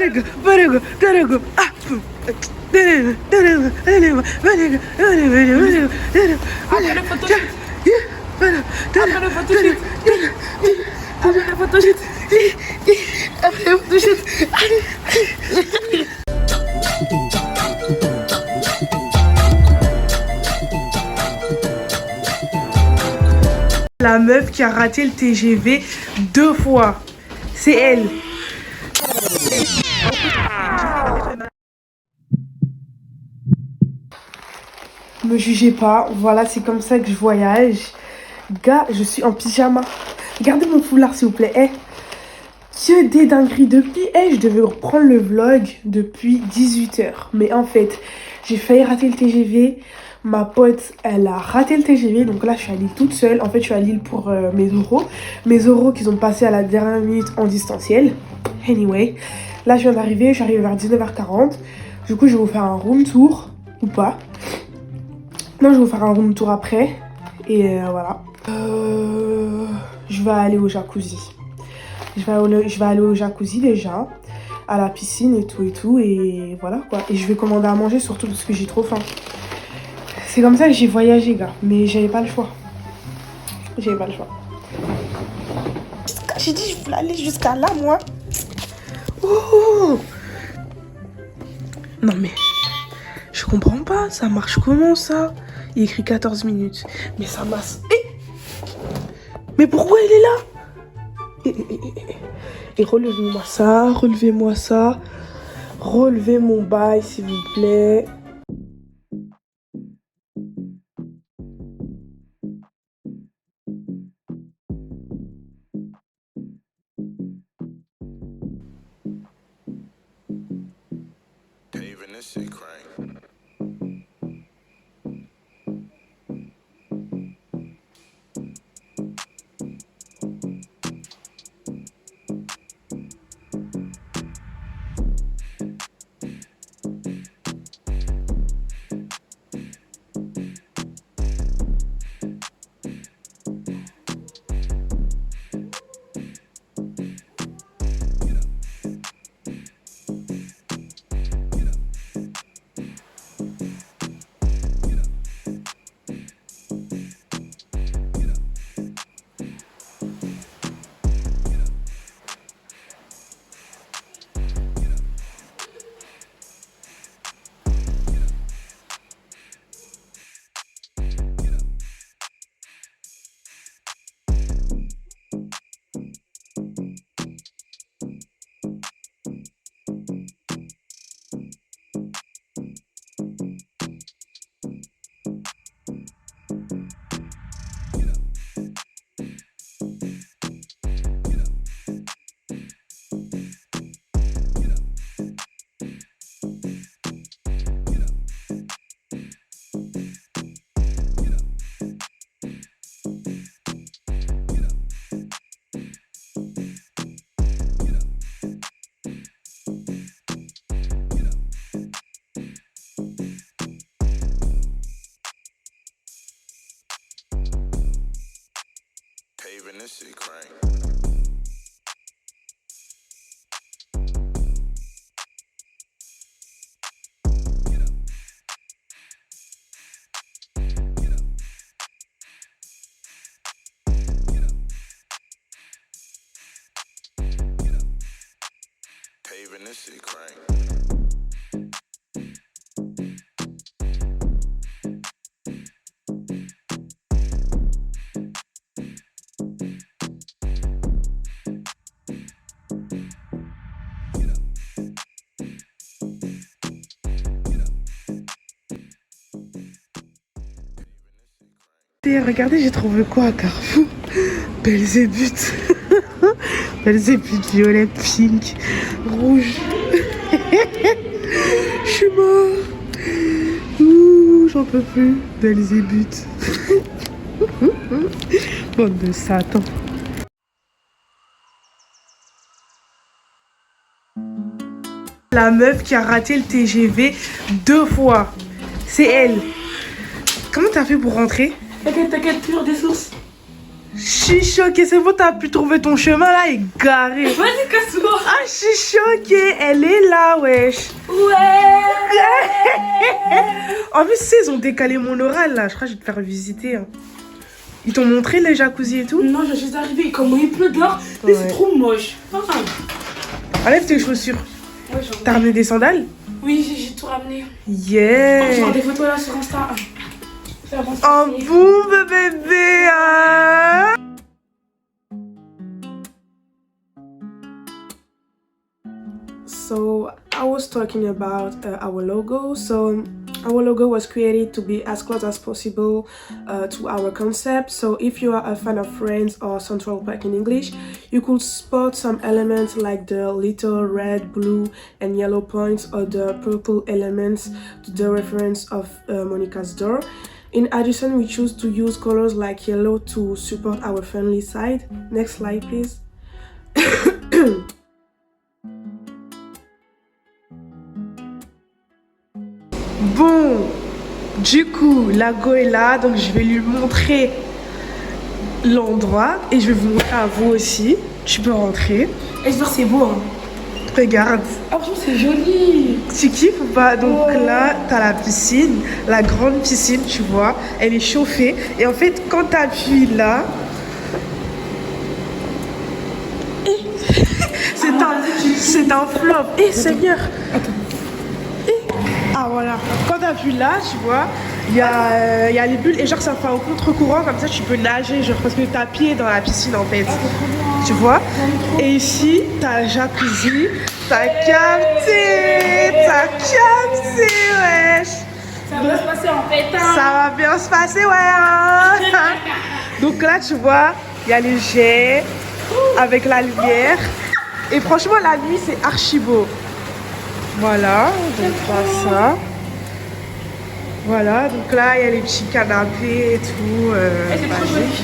Après le photoshoot. Après le photoshoot. Après le photoshoot. Après le photoshoot. La meuf qui a raté le TGV 2 fois. C'est elle. Me jugez pas, voilà, c'est comme ça que je voyage. Gars, je suis en pyjama. Regardez mon foulard, s'il vous plaît. Que des dingueries. Depuis, je devais reprendre le vlog depuis 18h. Mais en fait, j'ai failli rater le TGV. Ma pote, elle a raté le TGV. Donc là, je suis à Lille toute seule. En fait, je suis à Lille pour mes oraux. Mes oraux qu'ils ont passé à la dernière minute en distanciel. Anyway, là, je viens d'arriver. J'arrive vers 19h40. Du coup, je vais vous faire un room tour. Ou pas. Non, je vais vous faire un room tour après. Et voilà. Je vais aller au jacuzzi. Je vais aller au jacuzzi déjà. À la piscine et tout. Et voilà quoi. Et je vais commander à manger surtout parce que j'ai trop faim. C'est comme ça que j'ai voyagé, gars. Mais j'avais pas le choix. J'avais pas le choix. J'ai dit je voulais aller jusqu'à là, moi. Oh! Non mais... Je comprends pas. Ça marche comment ça? Il écrit 14 minutes. Mais ça masse. Mais pourquoi il est là? Et relevez-moi ça. Relevez-moi ça. Relevez mon bail, s'il vous plaît. Regardez, j'ai trouvé quoi à Carrefour? Belzébuth. Belzébuth, violet, pink, rouge. Je suis mort. Ouh, j'en peux plus. Belzébuth. Bande de Satan. La meuf qui a raté le TGV 2 fois. C'est elle. Comment t'as fait pour rentrer? T'inquiète, toujours des sources. Je suis choquée, c'est bon, t'as pu trouver ton chemin là, égaré. Vas-y, casse-moi. Ah, je suis choquée, elle est là, wesh. Ouais. En plus, tu sais, ils ont décalé mon oral là, je crois que je vais te faire visiter. Hein. Ils t'ont montré les jacuzzi et tout? Non, je suis arrivée, comment il pleut dehors, mais c'est trop moche. Enlève tes chaussures. Ouais, T'as ramené des sandales? Oui, j'ai tout ramené. Yeah. Je vois des photos là sur Insta. Oh boum bébé hein. So I was talking about our logo. So our logo was created to be as close as possible to our concept. So if you are a fan of Friends or Central Park in English, you could spot some elements like the little red, blue and yellow points or the purple elements to the reference of Monica's door. In addition, we choose to use colors like yellow to support our family side. Next slide, please. Bon, du coup, la go est là, donc je vais lui montrer l'endroit et je vais vous montrer à vous aussi. Tu peux rentrer. Et je vois c'est beau. Hein. Regarde. Ah, franchement, c'est joli. Tu kiffes ou pas? Donc là, t'as la piscine, la grande piscine, tu vois. Elle est chauffée. Et en fait, quand t'appuies là... c'est un flop. Eh, Seigneur. Ah, voilà. Quand t'appuies là, tu vois, il y a les bulles. Et genre, ça fait un contre-courant. Comme ça, tu peux nager. Genre, parce que t'as pied dans la piscine, en fait. Tu vois? Et ici, t'as le jacuzzi. T'as capté, wesh. Ça va se passer en fait. Hein. Ça va bien se passer, ouais. Hein. Donc là, tu vois, il y a les jets avec la lumière. Et franchement, la nuit, c'est archi beau. Voilà, donc ça. Voilà, donc là, il y a les petits canapés et tout. C'est trop joli.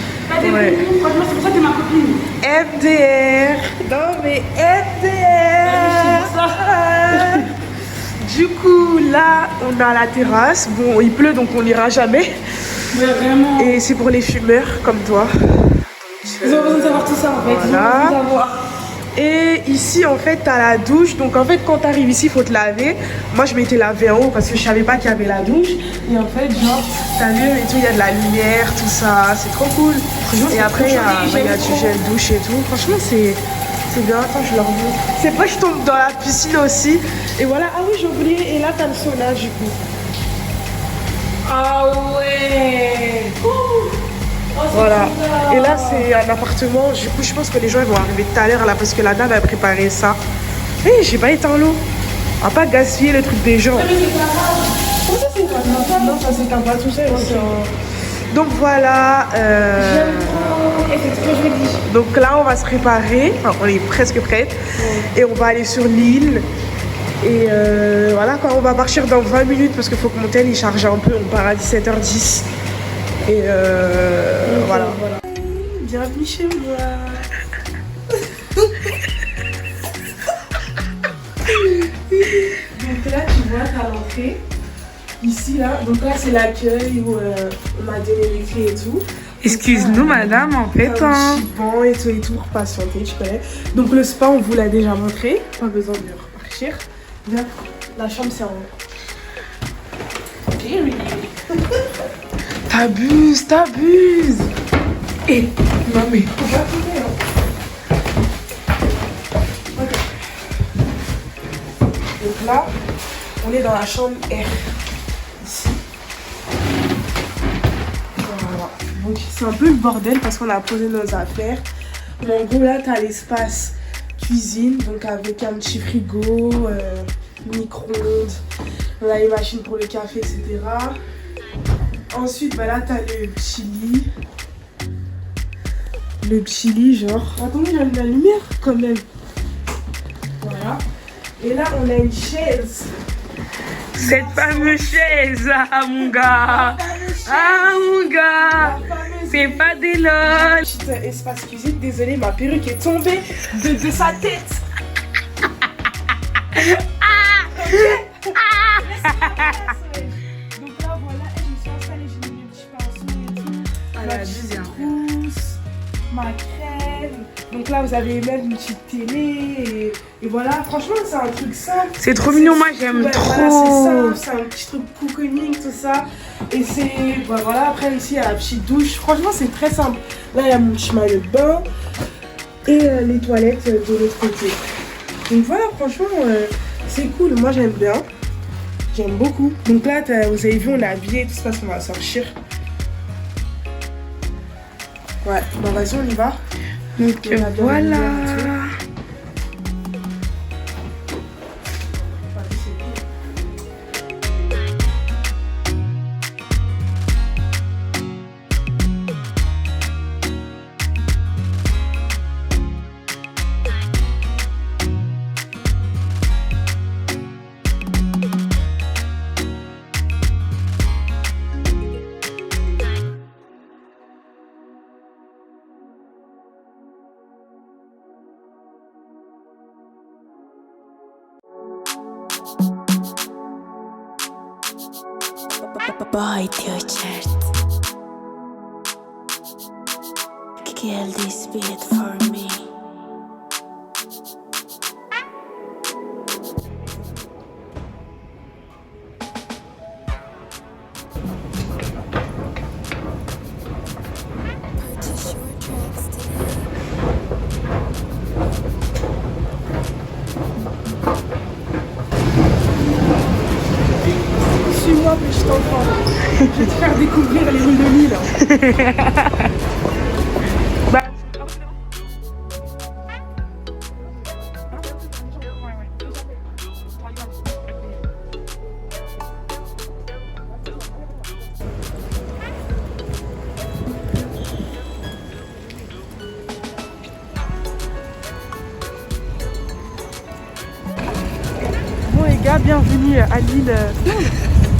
Ouais. Franchement, c'est pour ça que t'es ma copine. MDR. Non, mais MDR. Du coup, là, on a la terrasse. Bon, il pleut, donc on n'ira jamais. Ouais, vraiment. Et c'est pour les fumeurs, comme toi. Ils ont besoin de savoir tout ça, en fait. Voilà. Ils ont besoin de savoir. Et ici, en fait, t'as la douche. Donc, en fait, quand t'arrives ici, il faut te laver. Moi, je m'étais lavée en haut parce que je savais pas qu'il y avait la douche. Et en fait, genre, t'allumes et tout, il y a de la lumière, tout ça. C'est trop cool. Et après, il y a du gel douche et tout. Franchement, c'est bien. Attends, je leur montre. C'est pas que je tombe dans la piscine aussi. Et voilà. Ah oui, j'ai oublié. Et là, t'as le sauna, du coup. Ah ouais. Voilà. Et là, c'est un appartement. Du coup, je pense que les gens ils vont arriver tout à l'heure là parce que la dame a préparé ça. Hé, j'ai pas éteint l'eau. On va pas gaspiller le truc des gens. Comment ça, c'est pas Non, ça s'éteint pas tout seul. Donc voilà. J'aime trop. Et c'est ce que je me dis. Donc là, on va se préparer. Enfin, on est presque prête. Et on va aller sur l'île. Et voilà, quoi, on va partir dans 20 minutes parce qu'il faut que mon tel il charge un peu. On part à 17h10. Et voilà. Bienvenue chez moi. Donc là, tu vois, t'as l'entrée. Ici, là. Donc là, c'est l'accueil où on m'a donné les clés et tout. Excuse-nous, madame, en fait. Un petit banc et tout pour patienter, tu connais. Donc le spa, on vous l'a déjà montré. Pas besoin de repartir. Viens, la chambre, c'est en haut. T'abuses. Et non mais faut pas tomber hein. Ok. Donc là, on est dans la chambre R. Ici. Voilà. Donc c'est un peu le bordel parce qu'on a posé nos affaires. Mais en gros là, t'as l'espace cuisine, donc avec un petit frigo, micro-ondes. On a les machines pour le café, etc. Ensuite, bah là, t'as le petit lit. Le petit lit, genre. Attendez, j'allume la lumière quand même. Voilà. Et là, on a une chaise. Cette fameuse chaise, ah mon gars. Ah mon gars. C'est pas des lol. Petit espace cuisine. Désolée, ma perruque est tombée de sa tête. Donc là, voilà, je me suis installée, j'ai mis mes petits pinceaux et tout. Ah, la deuxième. ma crème. Donc là, vous avez même une petite télé. Et voilà, franchement, c'est un truc simple. C'est trop mignon, moi j'aime trop. Voilà, c'est simple, c'est un petit truc cocooning, tout ça. Et c'est. Bah, voilà, après ici, il y a la petite douche. Franchement, c'est très simple. Là, il y a mon petit maillot de bain. Et les toilettes de l'autre côté. Donc voilà, franchement, c'est cool. Moi, j'aime bien. J'aime beaucoup. Donc là, vous avez vu, on est habillés, tout ça, parce qu'on va sortir. Ouais, bah vas-y, on y va. Donc voilà. Boyt göçert. Kill this beat for me. Purchase your tracks today. Suis-moi, petit enfant. Je vais te faire découvrir les rues de Lille. Bah, Bon les gars, bienvenue à Lille.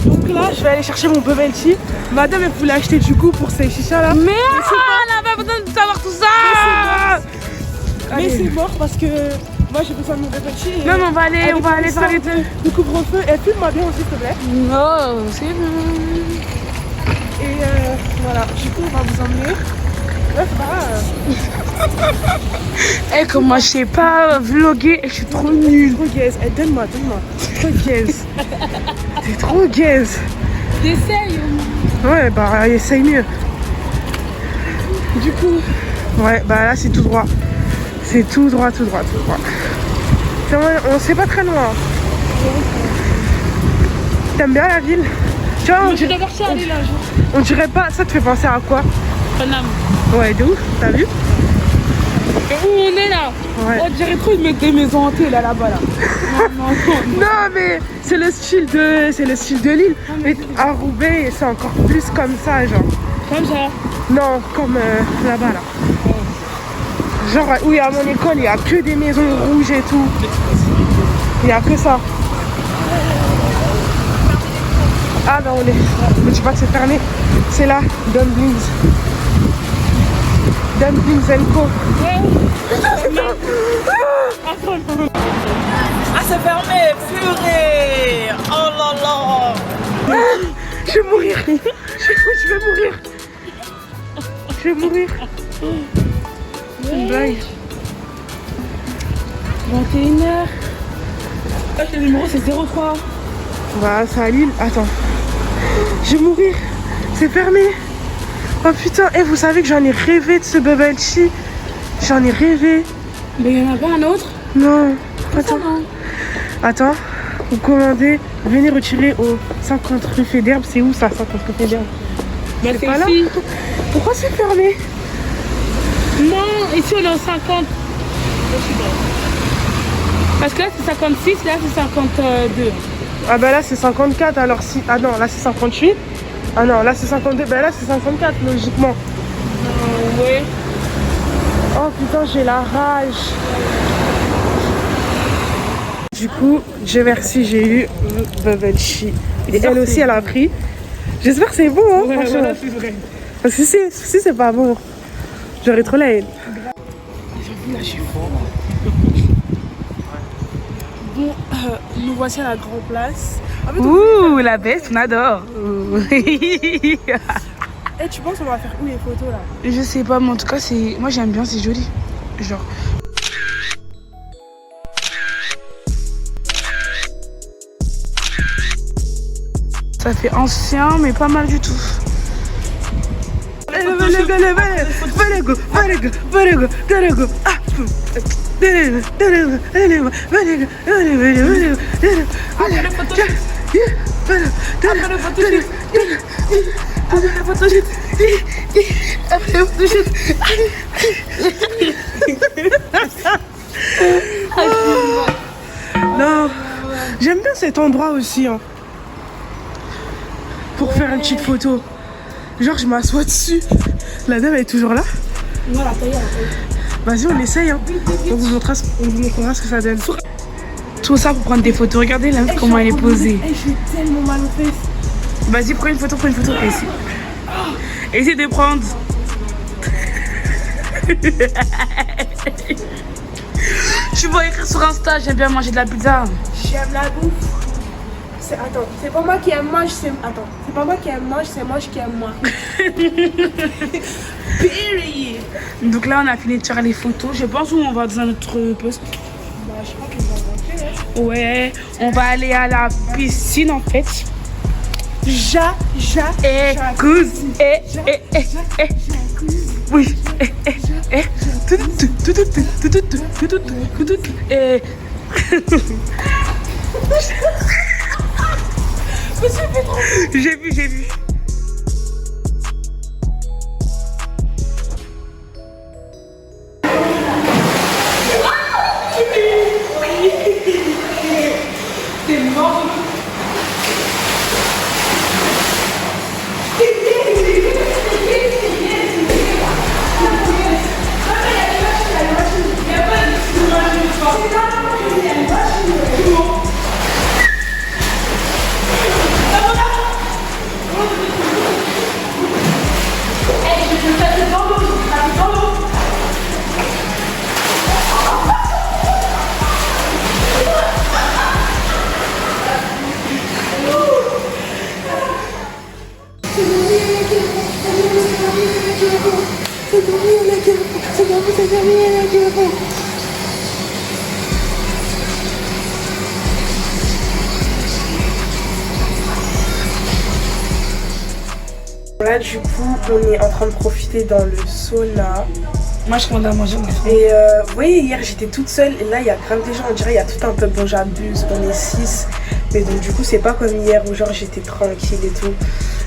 Donc là, je vais aller chercher mon bubble tea. Madame, elle voulait acheter du coup pour ces chichas là. mais on n'a pas besoin de savoir tout ça. Mais c'est mort parce que moi j'ai besoin de mon bubble tea. Non, mais on va aller faire les deux. Le couvre-feu. Et filme-moi bien aussi, s'il te plaît. Non, c'est bon. Et voilà, du coup, on va vous emmener. Ouais, c'est pas Eh, comme moi je sais pas vlogger, je suis trop nulle. trop gaze. Eh, donne-moi. Trop gaze. T'es trop gaze. J'essaye. Ouais, bah, essaye mieux. Du coup, ouais, bah là, c'est tout droit. C'est tout droit. C'est vrai, c'est pas très loin. T'aimes bien la ville? Tu vois, on dirait pas. Ça te fait penser à quoi? Paname. Ouais, de ouf, t'as vu? Et où on est là? Ouais. On dirait trop de mettre des maisons hantées là-bas là. Non. Non, mais c'est le style de Lille. Mais à Roubaix, c'est encore plus comme ça, genre. Comme ça. Non, comme là-bas, là. Genre, oui, à mon école, il n'y a que des maisons rouges et tout. Il n'y a que ça. Ah, non, mais tu vois que c'est fermé. C'est là, Dumplings. Dumplings & Co. Ah, c'est fermé, purée. Oh là là. Je vais mourir. Je vais mourir. C'est une blague. 21h. Le numéro c'est 03. Bah, c'est à Lille. Attends. Je vais mourir. C'est fermé. Oh putain. Et vous savez que j'en ai rêvé de ce bubble tea. J'en ai rêvé. Mais il n'y en a pas un autre? Non. Attends. Vous commandez. Venez retirer au 50 rue Fédère. C'est où ça, 50 rue Fédère? Bah, C'est pas là. Pourquoi c'est fermé? Non, ici on est au 50. Parce que là c'est 56, là c'est 52. Ah bah là c'est 54 alors si... Ah non, là c'est 58. Ah non, là c'est 52. Bah là c'est 54 logiquement. Oui. Oh putain, j'ai la rage. Du coup, Dieu merci, j'ai eu bubble tea. Et elle aussi, elle a pris. J'espère que c'est bon, hein, Ouais, franchement. voilà, c'est vrai. Parce que si c'est pas bon, j'aurais trop la haine. Là, je suis fort. Bon, nous voici à la grande place. En fait, Ouh, la baisse, on adore. Eh, tu penses on va faire où les photos là? Je sais pas, mais en tout cas, c'est... Moi, j'aime bien, c'est joli. Genre... Ça fait ancien, mais pas mal du tout. Non, j'aime bien cet endroit aussi, hein, pour faire une petite photo. Genre, je m'assois dessus. La dame elle est toujours là. Voilà, taille. Vas-y, on essaye. Hein. On vous montrera ce que ça donne. Tout ça pour prendre des photos. Regardez là comment elle est posée. Je suis tellement mal aux fesses. Vas-y, prends une photo. Essaye de prendre. Je vais écrire sur Insta, j'aime bien manger de la pizza. J'aime la bouffe. Attends, c'est pas moi qui aime mange, c'est moi qui aime moi. Period. Donc là, on a fini de faire les photos. Je pense où on va dans un autre poste. Bah, je crois que je vais rentrer. Hein. Ouais, on va aller à la piscine en fait. Oui. J'ai vu. Là, du coup, on est en train de profiter dans le sauna. Moi, je commande à manger. Et vous voyez, hier j'étais toute seule et là il y a grave des gens, on dirait il y a tout un peuple, bon j'abuse, on est 6. Mais donc du coup c'est pas comme hier où genre j'étais tranquille et tout.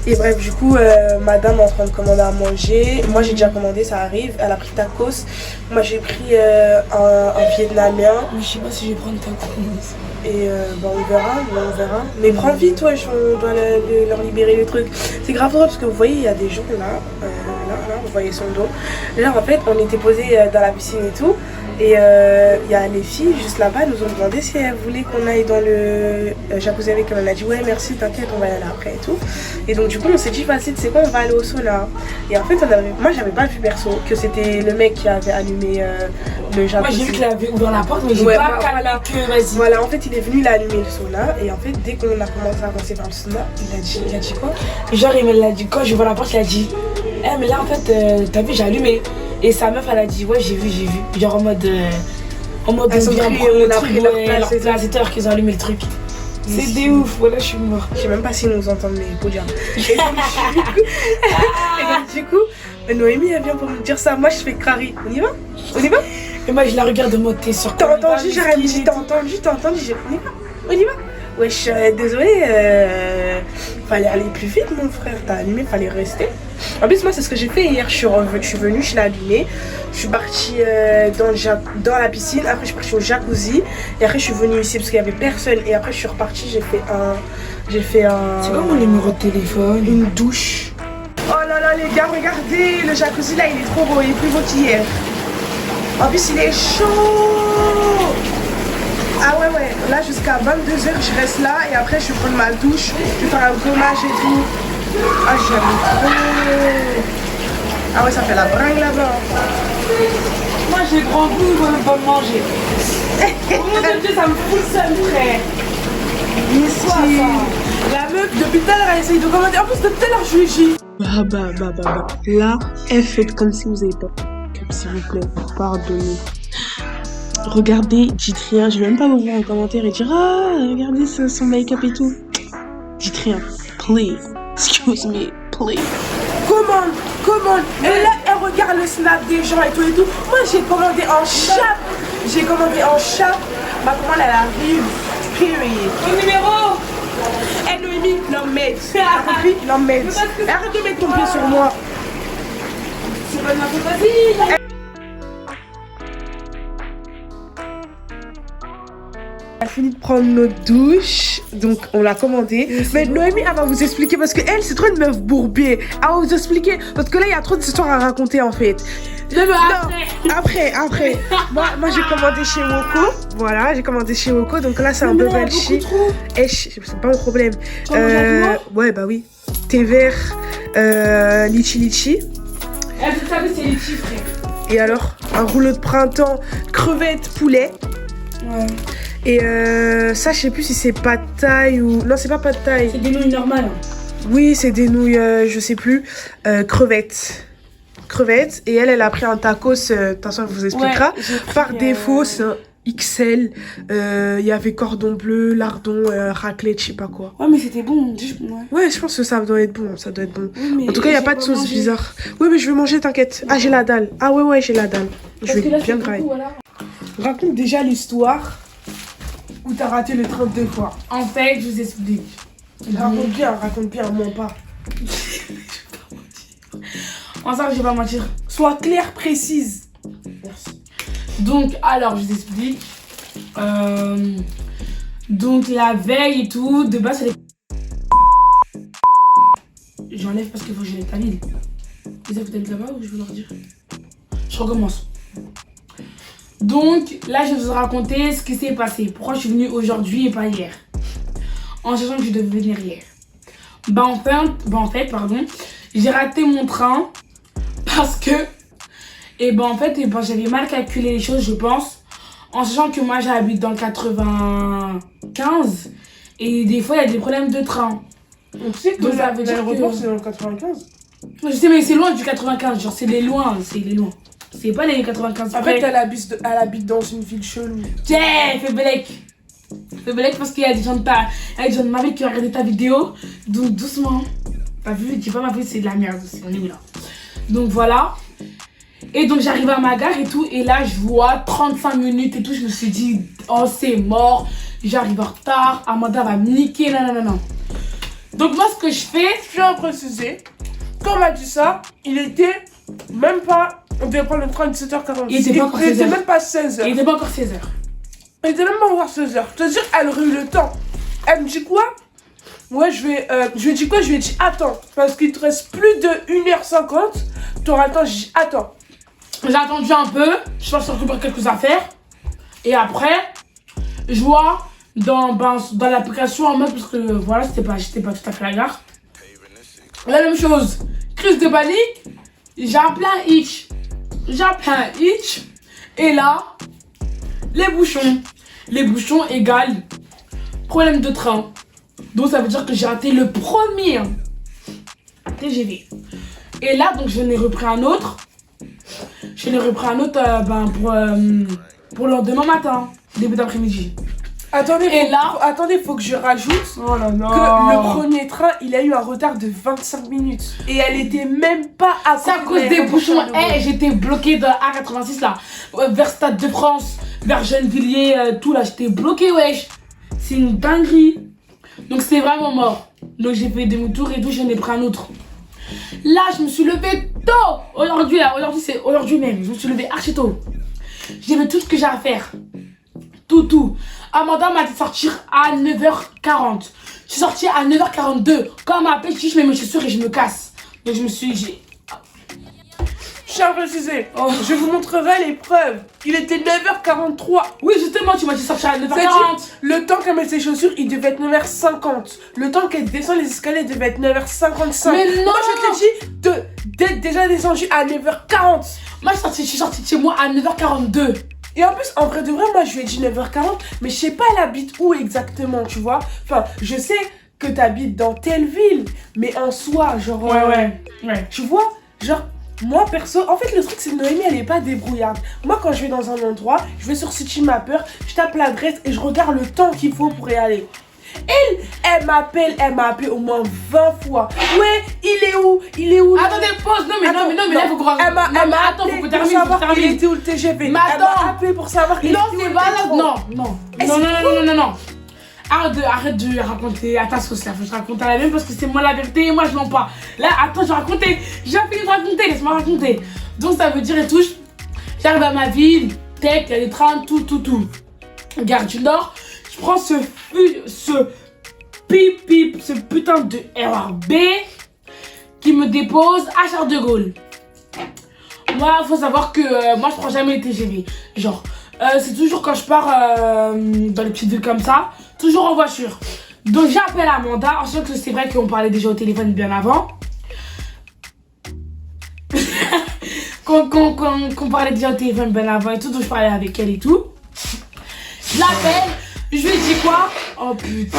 Et bref, du coup madame est en train de commander à manger. Moi j'ai déjà commandé, ça arrive, elle a pris tacos. Moi j'ai pris un vietnamien. Mais je sais pas si je vais prendre tacos. Et bah on verra. Mais prends vite, ouais, on doit leur libérer les trucs. C'est grave drôle parce que vous voyez, il y a des gens là, vous voyez son dos. Là en fait, on était posés dans la piscine et tout. Et il y a les filles juste là-bas, nous ont demandé si elles voulaient qu'on aille dans le jacuzzi avec elles. On a dit ouais merci, t'inquiète, on va y aller après et tout. Et donc du coup on s'est dit vas-y, tu sais quoi, on va aller au sauna. Et en fait moi j'avais pas vu perso que c'était le mec qui avait allumé le jacuzzi. Moi j'ai vu qu'il avait ouvert la porte mais j'ai pas calé que vas-y. Voilà, en fait il est venu, il a allumé le sauna. Et en fait dès qu'on a commencé à avancer vers le sauna, il a dit quoi? Genre il me l'a dit, quand j'ouvre la porte il a dit mais là en fait t'as vu j'ai allumé. Et sa meuf elle a dit ouais j'ai vu. Genre en mode on vient prendre le truc, leur place, c'est qu'ils ont allumé le truc. C'est des ouf, voilà je suis mort. Je sais même pas s'ils nous entendent les podiums. Et donc du coup, Noémie elle vient pour me dire ça, moi je fais crari. On y va? Et moi je la regarde monter sur T'as entendu, on y va? Wesh, désolé, fallait aller plus vite mon frère, t'as allumé, fallait rester. En plus moi c'est ce que j'ai fait hier, je suis venue, je l'ai allumé, je suis partie dans la piscine, après je suis partie au jacuzzi, et après je suis venue ici parce qu'il y avait personne, et après je suis repartie, j'ai fait un... C'est quoi mon numéro de téléphone? Une douche. Oh là là les gars, regardez, le jacuzzi là il est trop beau, il est plus beau qu'hier. En plus il est chaud. Ah ouais, là jusqu'à 22h je reste là et après je vais prendre ma douche, je vais faire un gommage et tout. Ah j'aime trop. Ah ouais, ça fait la bringue là-bas. Moi j'ai grand goût, je veux pas me manger. Oh mon Dieu, ça me fout le seum frère. Ici. La meuf depuis tout à l'heure elle essaye de commander, en plus depuis tout à l'heure je lui dis. Là, faites comme si vous avez pas. S'il vous plaît, pardonnez. Regardez, dites rien. Je vais même pas vous voir en commentaire et dire ah, regardez son make-up et tout. Dites rien. Please. Excuse me. Please. Comment et là, elle regarde le snap des gens et tout et tout. Moi, j'ai commandé en chape. Ma commande, elle arrive. Period. Mon numéro. Eh, Noémie, l'emmède. L'emmède. Arrête de mettre ton pied sur moi. C'est pas de ma faute, vas-y. On a fini de prendre notre douche, donc on l'a commandé. Mais Noémie, elle va vous expliquer parce que elle, c'est trop une meuf bourbée. Elle va vous expliquer parce que là, il y a trop d'histoires à raconter en fait. Non, après. Moi j'ai commandé chez Woko. Voilà, j'ai commandé chez Woko, donc là c'est un bubble chic. Et c'est pas mon problème. Ouais, bah oui. Thé vert, litchi. Vous savez, c'est les chiffres. Et alors, un rouleau de printemps, crevettes, poulet. Ouais. Et ça, je sais plus si c'est pad thai ou. Non, c'est pas pad thai. C'est des nouilles normales. Oui, c'est des nouilles, je sais plus. Crevettes. Et elle a pris un tacos. De toute façon, elle vous expliquera. Ouais, par défaut, c'est un XL. Il y avait cordon bleu, lardon, raclette, je sais pas quoi. Ouais, mais c'était bon. Ouais, je pense que ça doit être bon. Oui, En tout cas, il n'y a pas de sauce bizarre. Oui, mais je vais manger, t'inquiète. Ah, j'ai la dalle. Ah, ouais, j'ai la dalle. Je vais bien grailler. Voilà. Raconte déjà l'histoire où t'as raté le train 2 fois. En fait, je vous explique. Raconte bien, mens pas. En ça, je vais pas mentir. Sois claire, précise. Merci. Donc, alors, je vous explique. Donc, la veille et tout, de base, c'est les... J'enlève parce qu'il faut que je l'étalise. Vous êtes là-bas ou je veux leur dire? Je recommence. Donc, là, je vais vous raconter ce qui s'est passé. Pourquoi je suis venue aujourd'hui et pas hier. En sachant que je devais venir hier. En fait, j'ai raté mon train parce que j'avais mal calculé les choses, je pense, en sachant que moi j'habite dans le 95 et des fois il y a des problèmes de train. Donc, tu sais que l'aéroport c'est dans le 95. Je sais, mais c'est loin du 95, genre c'est loin. C'est pas les 95. Après, elle habite dans une ville chelou. Tiens, fais belek parce qu'il y a des gens de ma vie qui ont regardé ta vidéo, donc doucement. T'as vu, dis pas ma vie, c'est de la merde aussi, on est où là? Donc voilà. Et donc j'arrive à ma gare et tout, et là je vois 35 minutes et tout, je me suis dit, oh c'est mort, j'arrive en retard, Amanda va me niquer, non. Donc moi ce que je fais, Je tiens à préciser, quand on m'a dit ça, il était même pas, on devait prendre le train de 17h40. Il était pas encore 16h. Il était même pas 16h. il était pas encore 16h. Il était même pas encore 16h. Je te dis, elle aurait eu le temps. Elle me dit quoi? Ouais, je lui ai dit quoi? Je lui ai dit, attends, parce qu'il te reste plus de 1h50, t'auras le temps. J'ai dit, attends. J'ai attendu un peu, je pense surtout pour quelques affaires. Et après, je vois dans l'application en mode, parce que voilà, j'étais pas tout à fait à la gare. La même chose, crise de panique, j'ai appelé un hitch. Et là, les bouchons égale problème de train. Donc ça veut dire que j'ai raté le premier TGV. Et là, donc je n'ai repris un autre. Pour le lendemain matin, début d'après-midi. Attendez, faut que je rajoute Oh là là. que le premier train, il a eu un retard de 25 minutes. Et elle était même pas à C'est à cause des bouchons. J'étais bloquée dans A86 là, vers Stade de France, vers Gennevilliers, tout là, j'étais bloquée, wesh. C'est une dinguerie. Donc c'est vraiment mort. Donc j'ai fait demi-tour et tout, j'en ai pris un autre. Là, je me suis levée tôt. Aujourd'hui même, je me suis levée archi tôt. J'ai fait tout ce que j'ai à faire. Tout. Amanda m'a dit de sortir à 9h40. Je suis sortie à 9h42. Quand elle m'a appelé, je mets mes chaussures et je me casse. Donc je me suis dit... Je tiens à préciser, je vous montrerai les preuves. Il était 9h43. Oui, justement, tu m'as dit de sortir à 9h40. Le temps qu'elle met ses chaussures, il devait être 9h50. Le temps qu'elle descend les escaliers, il devait être 9h55. Mais non! Moi, je t'ai dit d'être déjà descendu à 9h40. Moi, je suis sortie de chez moi à 9h42. Et en plus, en vrai de vrai, moi, je lui ai dit 9h40, mais je sais pas, elle habite où exactement, tu vois. Enfin, je sais que t'habites dans telle ville. Mais en soi, genre... Ouais. Tu vois, genre... Moi, perso, en fait, le truc, c'est que Noémie, elle est pas débrouillarde. Moi, quand je vais dans un endroit, je vais sur Citymapper, je tape l'adresse et je regarde le temps qu'il faut pour y aller. Elle m'a appelé au moins 20 fois. Ouais, il est où? Attendez, pause. Non, mais là, il faut qu'on Elle m'a attends, appelé faut que pour termine. savoir il était où le TGV. Mais Elle m'a attends. appelé pour savoir il Non, était où c'est le valable. métro. Non. Arrête de raconter à ta sauce là. Faut que je raconte à la même parce que c'est moi la vérité et moi je mens pas. Là, attends, j'ai raconté. J'ai fini de raconter. Laisse-moi raconter. Donc, ça veut dire et tout. J'arrive à ma ville. Tech, il y a des trains, tout. Gare du Nord. Je prends ce putain de RRB qui me dépose à Charles de Gaulle. Moi, faut savoir que moi, je prends jamais les TGV. Genre, c'est toujours quand je pars dans les petites villes comme ça, toujours en voiture. Donc, j'appelle Amanda, en sachant que c'est vrai qu'on parlait déjà au téléphone bien avant. qu'on parlait déjà au téléphone bien avant et tout, donc je parlais avec elle et tout. Je l'appelle, je lui dis quoi? Oh putain.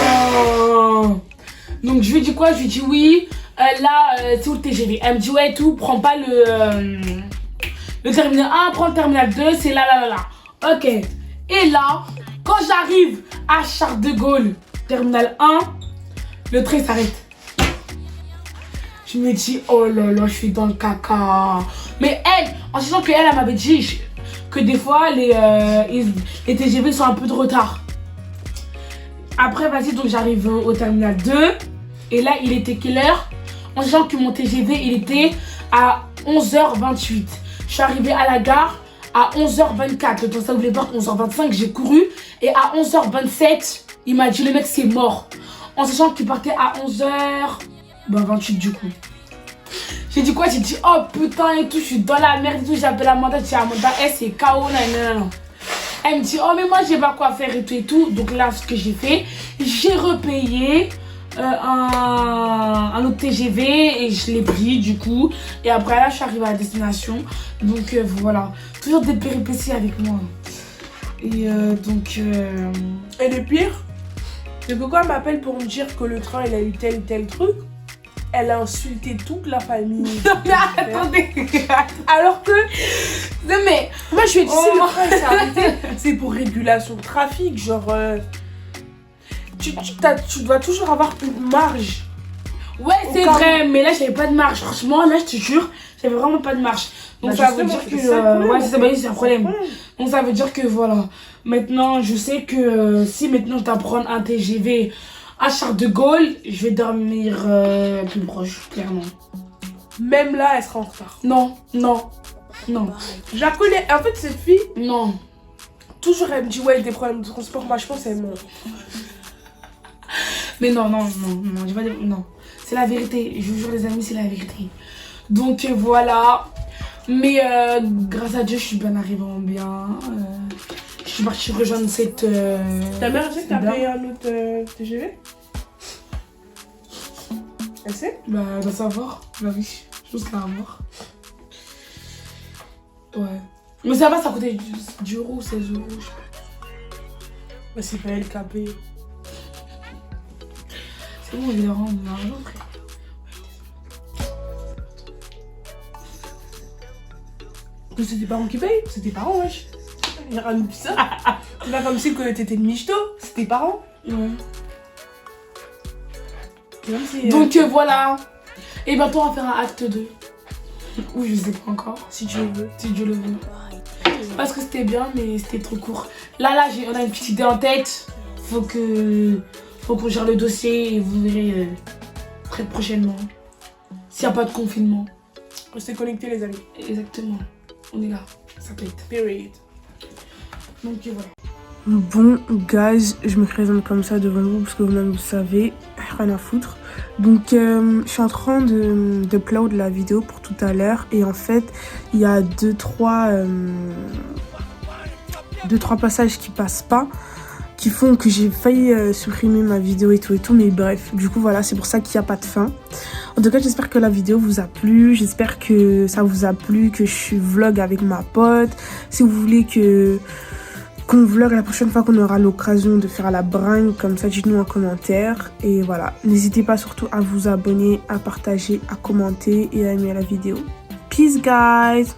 Donc, je lui dis quoi? Je lui dis oui. Là, c'est où le TGV? Elle me dit ouais, tout, prends pas le terminal 1, prends le terminal 2, c'est là. Ok. Et là, quand j'arrive à Charles de Gaulle, terminal 1, le train s'arrête. Je me dis, oh là, je suis dans le caca. Mais elle, en sachant qu'elle m'avait dit que des fois, les TGV sont un peu de retard. Après, vas-y, donc j'arrive au terminal 2. Et là, il était quelle heure? En sachant que mon TGV, il était à 11h28. Je suis arrivée à la gare à 11h24. Le temps ça ouvre les portes, 11h25, j'ai couru. Et à 11h27, il m'a dit, le mec, c'est mort. En sachant qu'il partait à 11h28 du coup. J'ai dit quoi? J'ai dit, oh putain et tout, je suis dans la merde et tout. J'appelle Amanda, je dis, Amanda, c'est KO, non. Elle me dit, oh mais moi, j'ai pas quoi faire et tout. Donc là, ce que j'ai fait, j'ai repayé un autre TGV et je l'ai pris du coup. Et après là, je suis arrivée à la destination. Donc voilà, toujours des péripéties avec moi. Et donc... Et le pire, c'est que quand elle m'appelle pour me dire que le train, il a eu tel truc, elle a insulté toute la famille. Non mais attendez. Alors que... Non mais... Moi, je lui ai dit, si le train s'est arrêté, c'est pour régulation de trafic, genre... Tu dois toujours avoir une marge. Ouais, c'est vrai, mais là, j'avais pas de marge. Franchement, là, je te jure, j'avais vraiment pas de marge. Donc ça veut dire que... ouais, c'est un problème. Donc ça veut dire que voilà. Maintenant, je sais que si maintenant je dois prendre un TGV à Charles de Gaulle, je vais dormir plus proche, clairement. Même là, elle sera en retard. Non. Je la connais. En fait, cette fille, Non. toujours elle me dit ouais, des problèmes de transport. Moi, je pense qu'elle ment. Mais non, j'ai pas de... Non. C'est la vérité. Je vous jure, les amis, c'est la vérité. Donc voilà. Mais grâce à Dieu, je suis bien arrivée en bien. Je suis partie rejoindre cette... Ta mère, elle sait que t'as payé un autre TGV? Elle sait? Bah, elle va savoir. Bah oui, je pense qu'elle va voir. Ouais. Mais ça va, ça coûtait 10 euros, 16 euros, je sais pas. Bah, c'est pas elle qui a payé. C'est bon, il est rendre l'argent, frère. C'est tes parents qui payent? C'est tes parents, wesh. Il y a rien de plus ça. C'est pas comme si que t'étais le michto, c'est tes parents. Ouais. Si, donc voilà. Et bientôt on va faire un acte 2. Ou je sais pas encore. si tu le veux. Si Dieu le veut. Parce que c'était bien, mais c'était trop court. Là, on a une petite idée en tête. Faut qu'on gère le dossier et vous verrez très prochainement. S'il n'y a pas de confinement. Restez connectés, les amis. Exactement. On est là. Ça pète. Period. Donc voilà. Bon, guys, je me présente comme ça devant vous parce que vous-même vous savez, rien à foutre. Donc, je suis en train de upload la vidéo pour tout à l'heure et en fait, il y a deux, trois passages qui passent pas, qui font que j'ai failli supprimer ma vidéo et tout, mais bref, du coup, voilà, c'est pour ça qu'il n'y a pas de fin. En tout cas, j'espère que la vidéo vous a plu, j'espère que ça vous a plu, que je vlog avec ma pote. Si vous voulez que qu'on vlog la prochaine fois qu'on aura l'occasion de faire la bringue. Comme ça, dites-nous en commentaire. Et voilà, n'hésitez pas surtout à vous abonner, à partager, à commenter et à aimer la vidéo. Peace guys!